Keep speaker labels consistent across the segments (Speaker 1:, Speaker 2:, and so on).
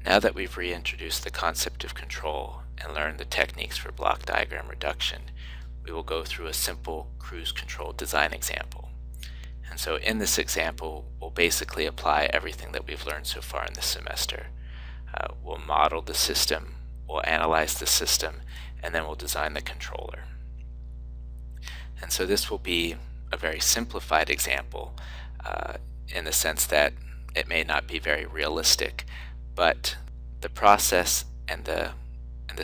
Speaker 1: Now that we've reintroduced the concept of control and learned the techniques for block diagram reduction, we will go through a simple cruise control design example. And so in this example, we'll basically apply everything that we've learned so far in this semester. We'll model the system, we'll analyze the system, and then we'll design the controller. And so this will be a very simplified example in the sense that it may not be very realistic, but the process and the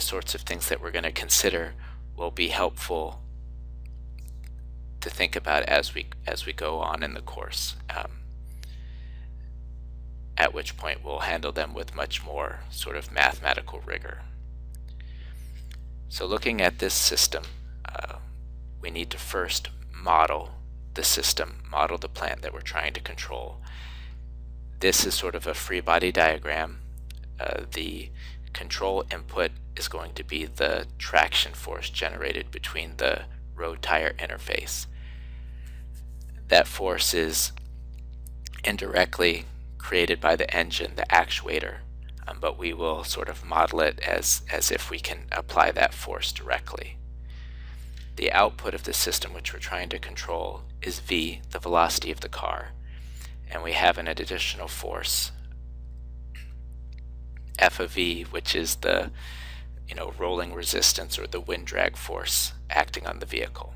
Speaker 1: sorts of things that we're going to consider will be helpful to think about as we go on in the course, at which point we'll handle them with much more sort of mathematical rigor. So looking at this system, we need to first model the system, model the plant that we're trying to control. This is sort of a free body diagram. The control input is going to be the traction force generated between the road tire interface. That force is indirectly created by the engine, the actuator, but we will sort of model it as if we can apply that force directly. The output of the system which we're trying to control is v, the velocity of the car, and we have an additional force, F of v, which is the rolling resistance or the wind drag force acting on the vehicle.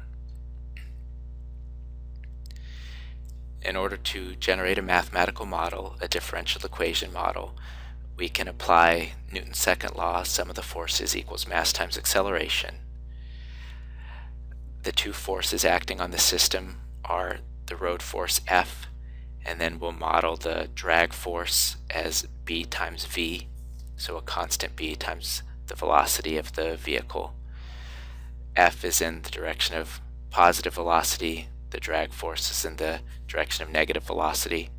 Speaker 1: In order to generate a mathematical model, a differential equation model, we can apply Newton's second law, sum of the forces equals mass times acceleration. The two forces acting on the system are the road force F, and then we'll model the drag force as B times V, so a constant B times the velocity of the vehicle. F is in the direction of positive velocity, the drag force is in the direction of negative velocity,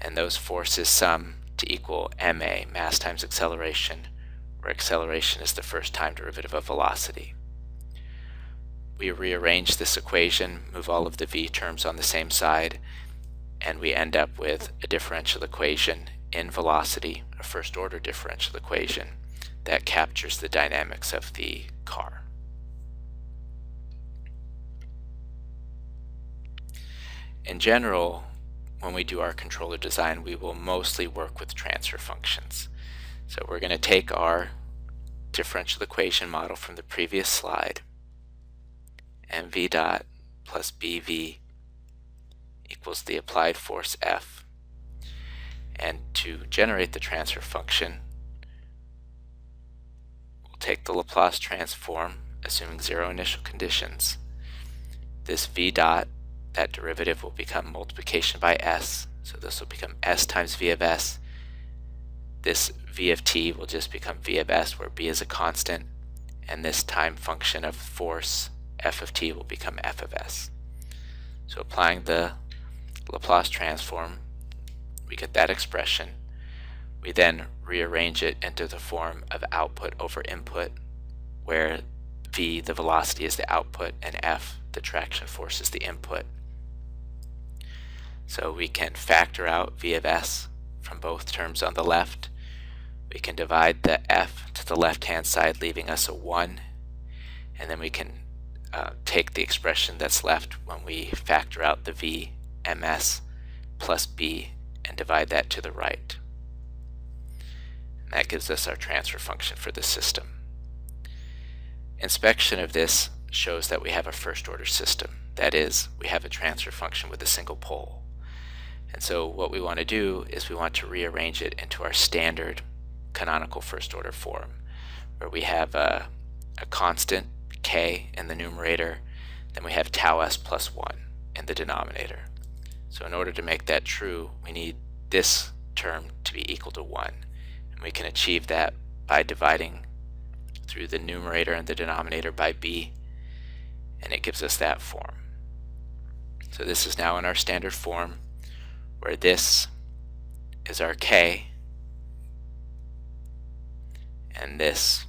Speaker 1: and those forces sum to equal ma, mass times acceleration, where acceleration is the first time derivative of velocity. We rearrange this equation, move all of the v terms on the same side, and we end up with a differential equation in velocity, a first order differential equation that captures the dynamics of the car. In general, when we do our controller design, we will mostly work with transfer functions. So we're going to take our differential equation model from the previous slide, mv dot plus bv equals the applied force F. And to generate the transfer function, we'll take the Laplace transform, assuming zero initial conditions. This v dot, that derivative will become multiplication by s, so this will become s times v of s. This v of t will just become v of s, where b is a constant, and this time function of force f of t will become f of s. So applying the Laplace transform, we get that expression. We then rearrange it into the form of output over input, where v, the velocity, is the output, and f, the traction force, is the input. So we can factor out v of s from both terms on the left. We can divide the f to the left-hand side, leaving us a 1, and then we can take the expression that's left when we factor out the v ms plus b and divide that to the right. And that gives us our transfer function for the system. Inspection of this shows that we have a first order system. That is, we have a transfer function with a single pole. And so what we want to do is we want to rearrange it into our standard canonical first order form, where we have a constant k in the numerator, then we have tau s plus 1 in the denominator. So in order to make that true, we need this term to be equal to 1. And we can achieve that by dividing through the numerator and the denominator by b, and it gives us that form. So this is now in our standard form, where this is our k, and this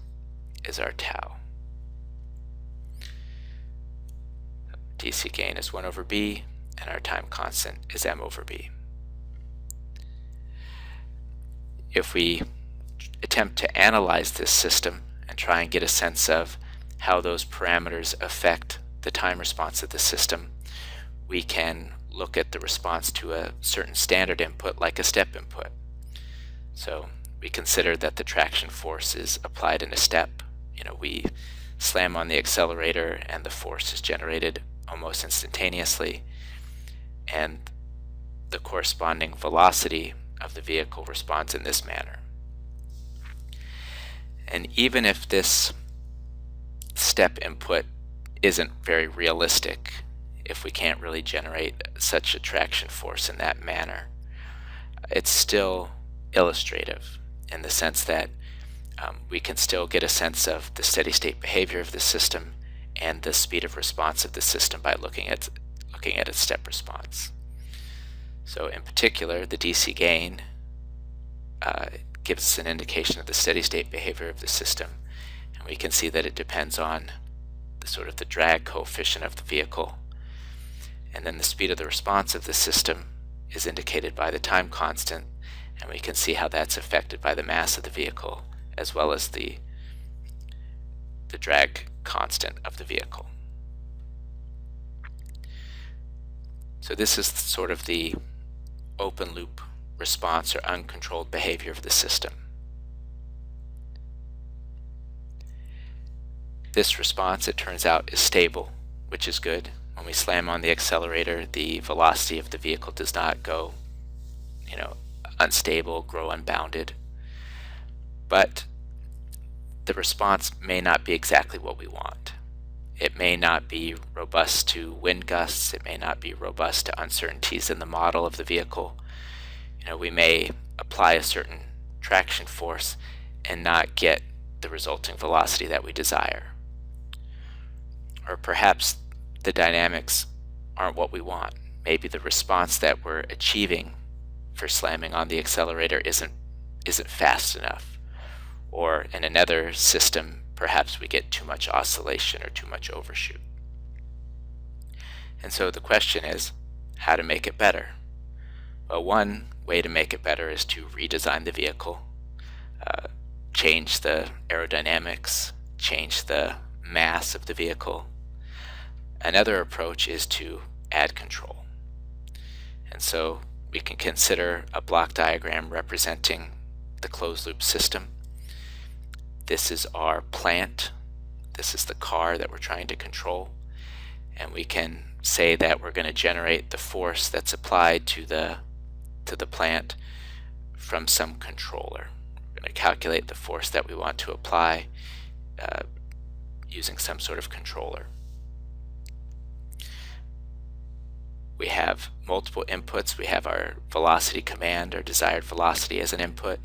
Speaker 1: is our tau. DC gain is 1 over b, and our time constant is m over b. If we attempt to analyze this system and try and get a sense of how those parameters affect the time response of the system, we can look at the response to a certain standard input like a step input. So we consider that the traction force is applied in a step. We slam on the accelerator and the force is generated almost instantaneously, and the corresponding velocity of the vehicle responds in this manner. And even if this step input isn't very realistic, if we can't really generate such a traction force in that manner, it's still illustrative in the sense that we can still get a sense of the steady state behavior of the system and the speed of response of the system by looking at its step response. So in particular, the DC gain gives us an indication of the steady state behavior of the system, and we can see that it depends on the drag coefficient of the vehicle, and then the speed of the response of the system is indicated by the time constant, and we can see how that's affected by the mass of the vehicle as well as the drag constant of the vehicle. So this is sort of the open loop response or uncontrolled behavior of the system. This response, it turns out, is stable, which is good. When we slam on the accelerator, the velocity of the vehicle does not go, unstable, grow unbounded. But the response may not be exactly what we want. It may not be robust to wind gusts. It may not be robust to uncertainties in the model of the vehicle. We may apply a certain traction force and not get the resulting velocity that we desire. Or perhaps the dynamics aren't what we want. Maybe the response that we're achieving for slamming on the accelerator isn't fast enough. Or in another system, perhaps we get too much oscillation or too much overshoot. And so the question is, how to make it better? Well, one way to make it better is to redesign the vehicle, change the aerodynamics, change the mass of the vehicle. Another approach is to add control. And so we can consider a block diagram representing the closed loop system. This is our plant. This is the car that we're trying to control. And we can say that we're going to generate the force that's applied to the plant from some controller. We're going to calculate the force that we want to apply using some sort of controller. We have multiple inputs. We have our velocity command, or desired velocity, as an input.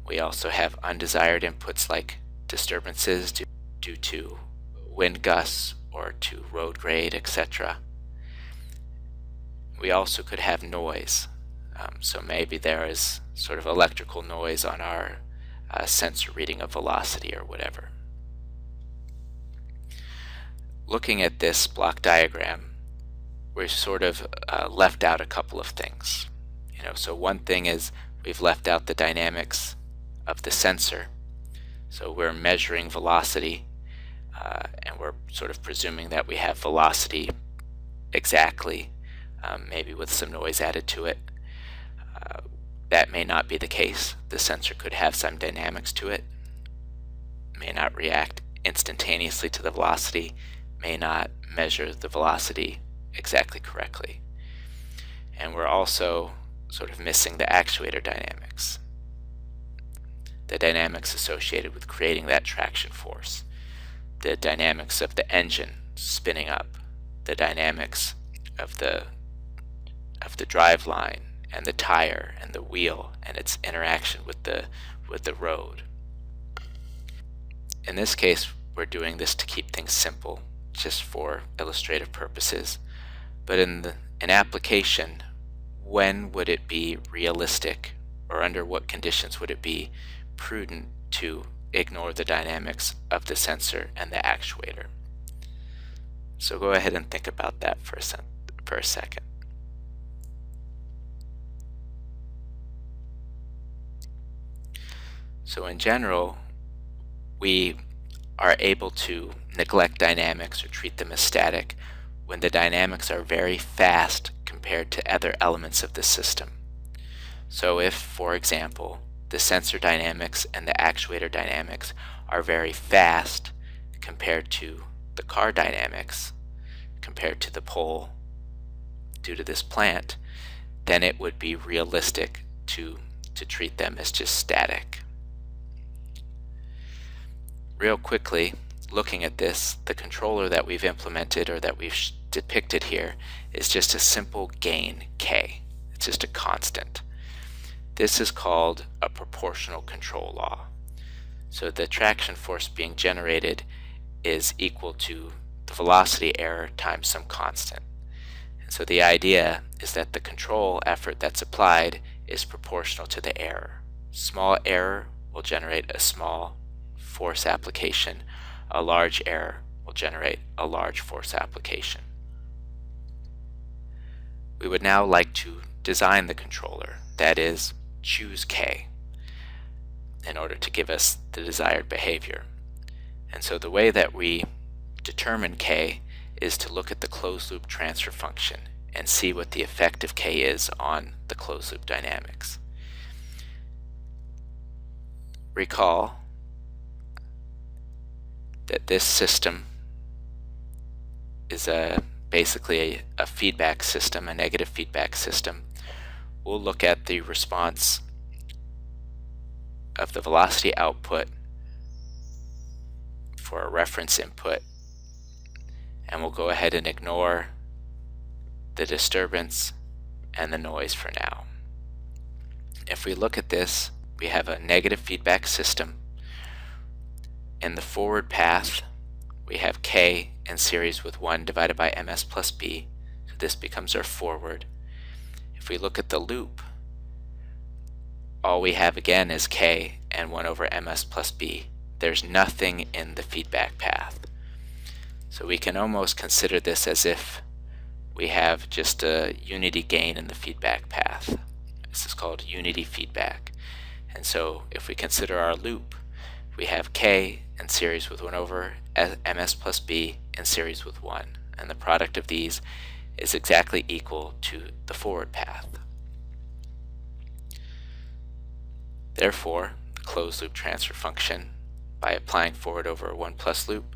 Speaker 1: We also have undesired inputs like disturbances due to wind gusts or to road grade, etc. We also could have noise. So maybe there is sort of electrical noise on our sensor reading of velocity or whatever. Looking at this block diagram, we've sort of left out a couple of things. So one thing is we've left out the dynamics of the sensor. So we're measuring velocity, and we're sort of presuming that we have velocity exactly, maybe with some noise added to it. That may not be the case. The sensor could have some dynamics to it, may not react instantaneously to the velocity, may not measure the velocity exactly correctly. And we're also sort of missing the actuator dynamics, the dynamics associated with creating that traction force, the dynamics of the engine spinning up, the dynamics of the drive line and the tire and the wheel and its interaction with the road. In this case, we're doing this to keep things simple, just for illustrative purposes. But in application, when would it be realistic, or under what conditions would it be prudent to ignore the dynamics of the sensor and the actuator? So go ahead and think about that for a second. So in general, we are able to neglect dynamics or treat them as static when the dynamics are very fast compared to other elements of the system. So if, for example, the sensor dynamics and the actuator dynamics are very fast compared to the car dynamics, compared to the pole due to this plant, then it would be realistic to treat them as just static. Real quickly, looking at this, the controller that we've implemented or that we've depicted here is just a simple gain K. It's just a constant. This is called a proportional control law. So the traction force being generated is equal to the velocity error times some constant. And so the idea is that the control effort that's applied is proportional to the error. Small error will generate a small force application. A large error will generate a large force application. We would now like to design the controller, that is, choose K, in order to give us the desired behavior. And so the way that we determine K is to look at the closed loop transfer function and see what the effect of K is on the closed loop dynamics. Recall that this system is basically a feedback system, a negative feedback system. We'll look at the response of the velocity output for a reference input, and we'll go ahead and ignore the disturbance and the noise for now. If we look at this, we have a negative feedback system. In the forward path, we have K in series with 1 divided by ms plus b, so this becomes our forward. If we look at the loop, all we have again is K and 1 over ms plus b. There's nothing in the feedback path. So we can almost consider this as if we have just a unity gain in the feedback path. This is called unity feedback. And so if we consider our loop, we have K in series with 1 over ms plus b in series with 1. And the product of these is exactly equal to the forward path. Therefore, the closed loop transfer function, by applying forward over 1 plus loop,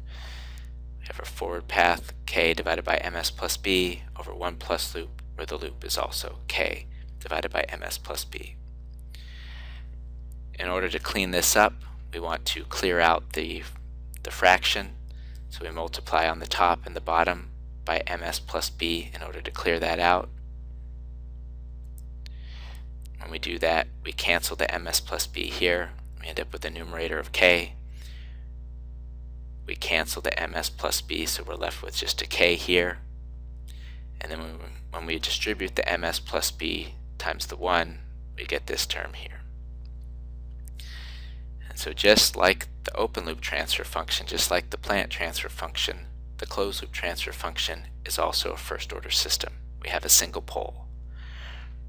Speaker 1: we have a forward path K divided by ms plus b over 1 plus loop, where the loop is also K divided by ms plus b. In order to clean this up, we want to clear out the fraction, so we multiply on the top and the bottom by ms plus b in order to clear that out. When we do that, we cancel the ms plus b here. We end up with a numerator of K. We cancel the ms plus b, so we're left with just a K here. And then when we distribute the ms plus b times the 1, we get this term here. And so just like the open loop transfer function, just like the plant transfer function, the closed loop transfer function is also a first order system. We have a single pole.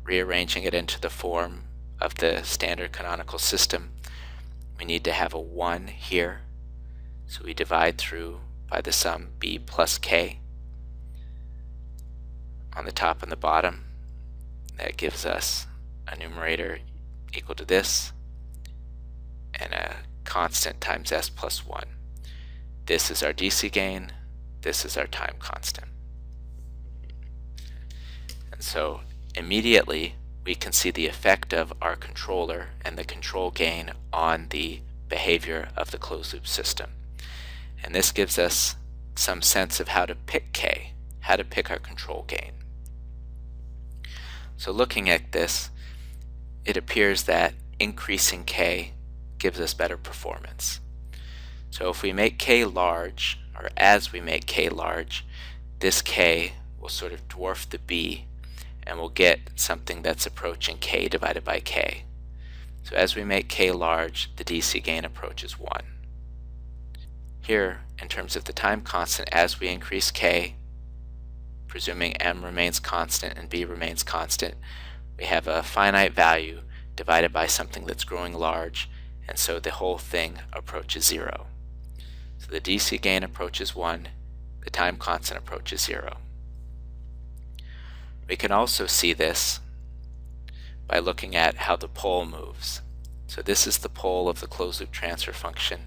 Speaker 1: Rearranging it into the form of the standard canonical system, we need to have a 1 here. So we divide through by the sum b plus k on the top and the bottom. That gives us a numerator equal to this and a constant times s plus 1. This is our DC gain, this is our time constant. And so immediately we can see the effect of our controller and the control gain on the behavior of the closed loop system. And this gives us some sense of how to pick K, how to pick our control gain. So looking at this, it appears that increasing K gives us better performance. So if we make K large, or as we make K large, this K will sort of dwarf the B, and we'll get something that's approaching K divided by K. So as we make K large, the DC gain approaches 1. Here, in terms of the time constant, as we increase K, presuming M remains constant and B remains constant, we have a finite value divided by something that's growing large, and so the whole thing approaches 0. So the DC gain approaches 1, the time constant approaches 0. We can also see this by looking at how the pole moves. So this is the pole of the closed loop transfer function.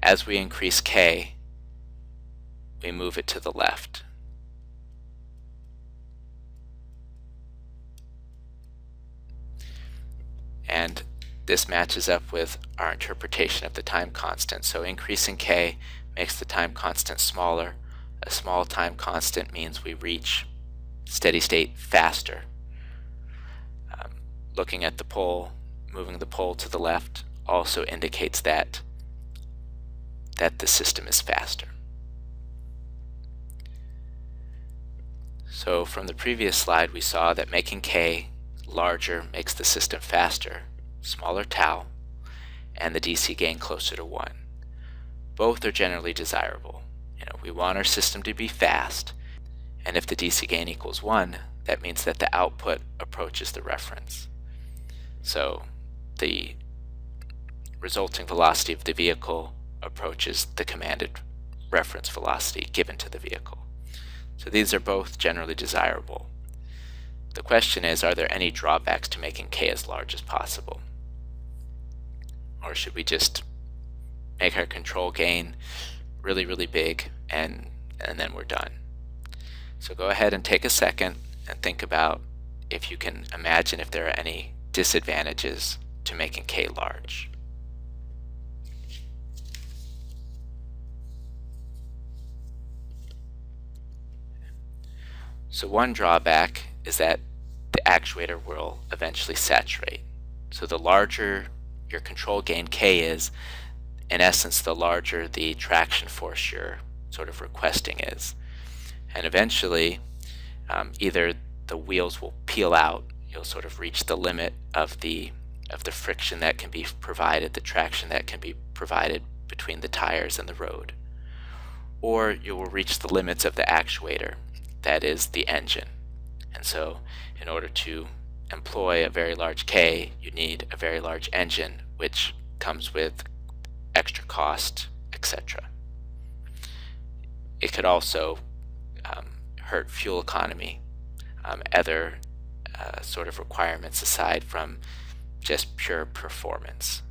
Speaker 1: As we increase k, we move it to the left. And this matches up with our interpretation of the time constant. So increasing k makes the time constant smaller. A small time constant means we reach steady state faster. Looking at the pole, moving the pole to the left also indicates that the system is faster. So from the previous slide, we saw that making k larger makes the system faster, smaller tau, and the DC gain closer to 1. Both are generally desirable. We want our system to be fast, and if the DC gain equals 1, that means that the output approaches the reference. So the resulting velocity of the vehicle approaches the commanded reference velocity given to the vehicle. So these are both generally desirable. The question is, are there any drawbacks to making k as large as possible? Or should we just make our control gain really, really big and then we're done? So go ahead and take a second and think about if you can imagine if there are any disadvantages to making k large. So one drawback is that the actuator will eventually saturate. So the larger your control gain k is, in essence, the larger the traction force you're sort of requesting is. And eventually, either the wheels will peel out, you'll sort of reach the limit of the friction that can be provided, the traction that can be provided between the tires and the road. Or you will reach the limits of the actuator, that is the engine. And so in order to employ a very large K, you need a very large engine, which comes with extra cost, etc. It could also hurt fuel economy, other sort of requirements aside from just pure performance.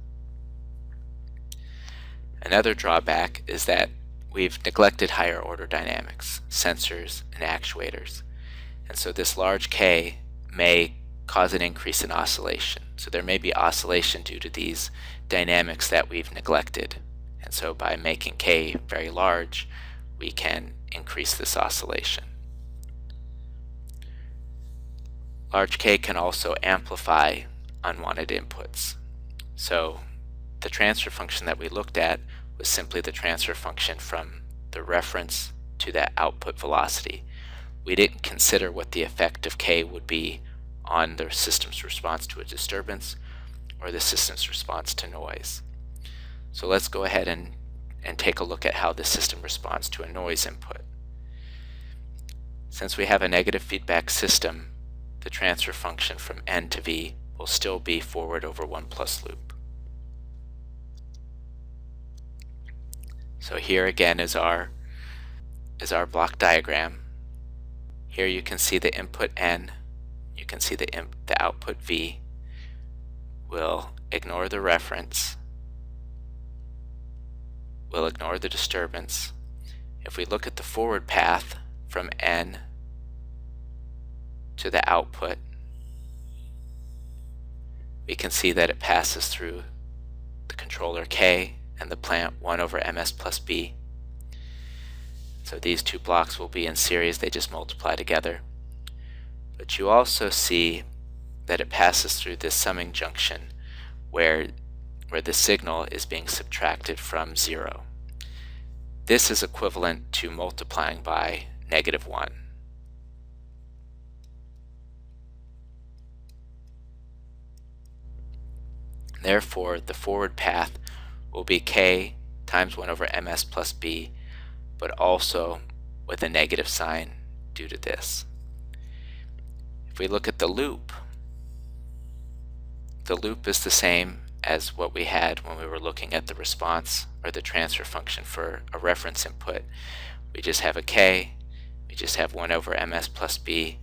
Speaker 1: Another drawback is that we've neglected higher order dynamics, sensors, and actuators. And so this large K may cause an increase in oscillation. So there may be oscillation due to these dynamics that we've neglected. And so by making K very large, we can increase this oscillation. Large K can also amplify unwanted inputs. So the transfer function that we looked at was simply the transfer function from the reference to that output velocity. We didn't consider what the effect of K would be on the system's response to a disturbance or the system's response to noise. So let's go ahead and take a look at how the system responds to a noise input. Since we have a negative feedback system, the transfer function from N to V will still be forward over 1 plus loop. So here again is our block diagram. Here you can see the input N, you can see the output V. We'll ignore the reference, we'll ignore the disturbance. If we look at the forward path from N to the output, we can see that it passes through the controller K and the plant 1 over ms plus b. So these two blocks will be in series, they just multiply together. But you also see that it passes through this summing junction where the signal is being subtracted from 0. This is equivalent to multiplying by -1. Therefore, the forward path will be K times 1 over ms plus b, but also with a negative sign due to this. If we look at the loop is the same as what we had when we were looking at the response or the transfer function for a reference input. We just have a k, we just have 1 over ms plus b,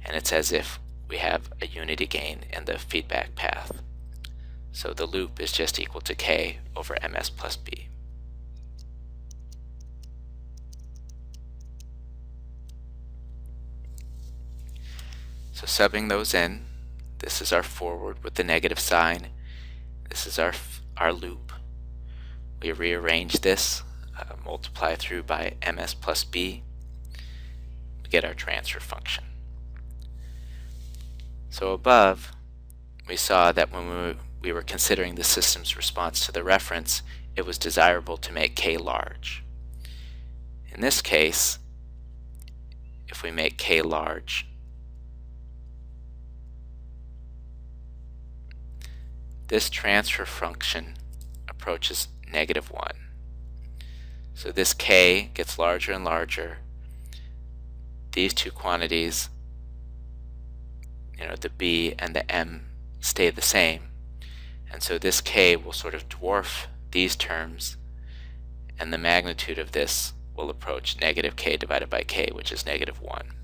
Speaker 1: and it's as if we have a unity gain in the feedback path. So the loop is just equal to k over ms plus b. So subbing those in, this is our forward with the negative sign. This is our loop. We rearrange this, multiply through by ms plus b. We get our transfer function. So above, we saw that when we were considering the system's response to the reference, it was desirable to make k large. In this case, if we make k large, this transfer function approaches -1. So this k gets larger and larger. These two quantities, the b and the m, stay the same. And so this k will sort of dwarf these terms, and the magnitude of this will approach -k divided by k, which is -1.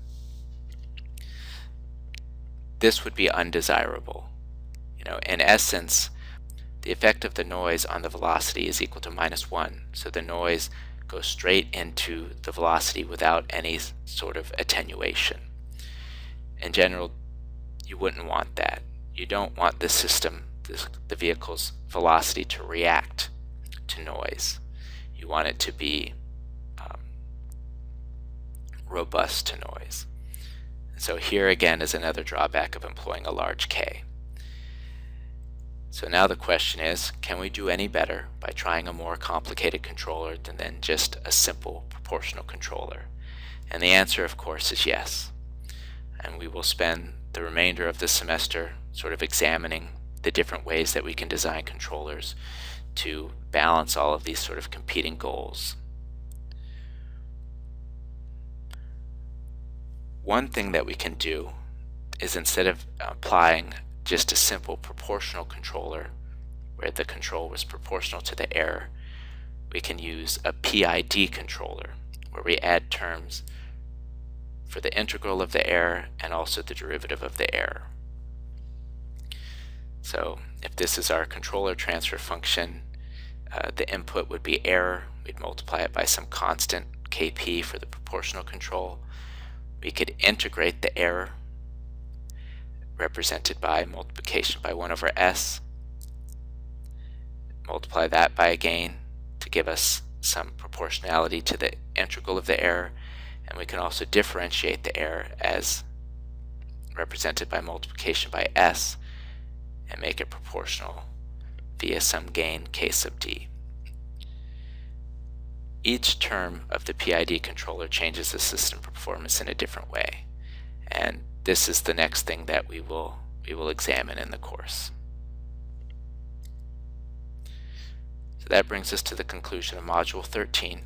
Speaker 1: This would be undesirable. In essence, the effect of the noise on the velocity is equal to -1. So the noise goes straight into the velocity without any sort of attenuation. In general, you wouldn't want that. You don't want the system, the vehicle's velocity, to react to noise. You want it to be robust to noise. So here again is another drawback of employing a large k. So now the question is, can we do any better by trying a more complicated controller than just a simple proportional controller? And the answer, of course, is yes. And we will spend the remainder of this semester sort of examining the different ways that we can design controllers to balance all of these sort of competing goals. One thing that we can do is, instead of applying just a simple proportional controller where the control was proportional to the error, we can use a PID controller where we add terms for the integral of the error and also the derivative of the error. So if this is our controller transfer function, the input would be error. We'd multiply it by some constant, kp, for the proportional control. We could integrate the error, represented by multiplication by 1 over s, multiply that by a gain to give us some proportionality to the integral of the error, and we can also differentiate the error as represented by multiplication by s and make it proportional via some gain k sub d. Each term of the PID controller changes the system performance in a different way, and this is the next thing that we will examine in the course. So that brings us to the conclusion of Module 13.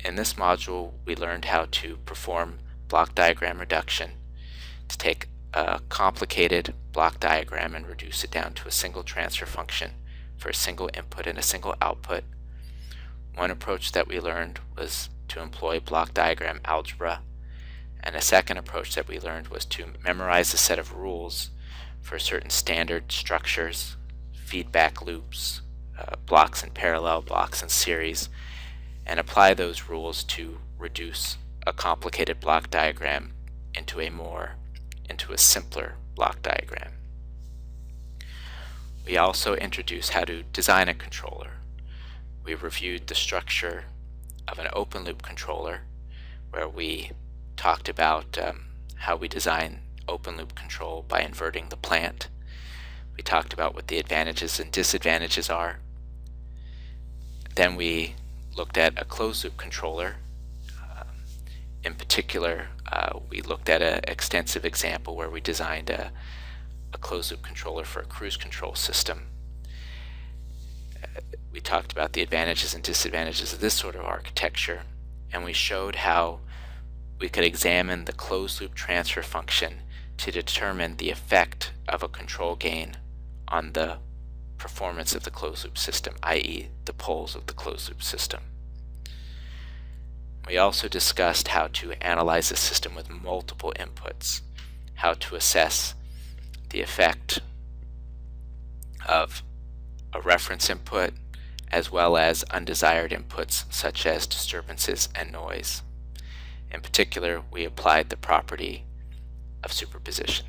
Speaker 1: In this module, we learned how to perform block diagram reduction, to take a complicated block diagram and reduce it down to a single transfer function for a single input and a single output. One approach that we learned was to employ block diagram algebra, and a second approach that we learned was to memorize a set of rules for certain standard structures, feedback loops, blocks in parallel, blocks in series, and apply those rules to reduce a complicated block diagram into a simpler block diagram. We also introduced how to design a controller. We reviewed the structure of an open loop controller, where we talked about how we design open loop control by inverting the plant. We talked about what the advantages and disadvantages are. Then we looked at a closed loop controller. In particular, we looked at an extensive example where we designed a closed loop controller for a cruise control system. We talked about the advantages and disadvantages of this sort of architecture, and we showed how we could examine the closed loop transfer function to determine the effect of a control gain on the performance of the closed-loop system, i.e. the poles of the closed-loop system. We also discussed how to analyze a system with multiple inputs, how to assess the effect of a reference input, as well as undesired inputs such as disturbances and noise. In particular, we applied the property of superposition.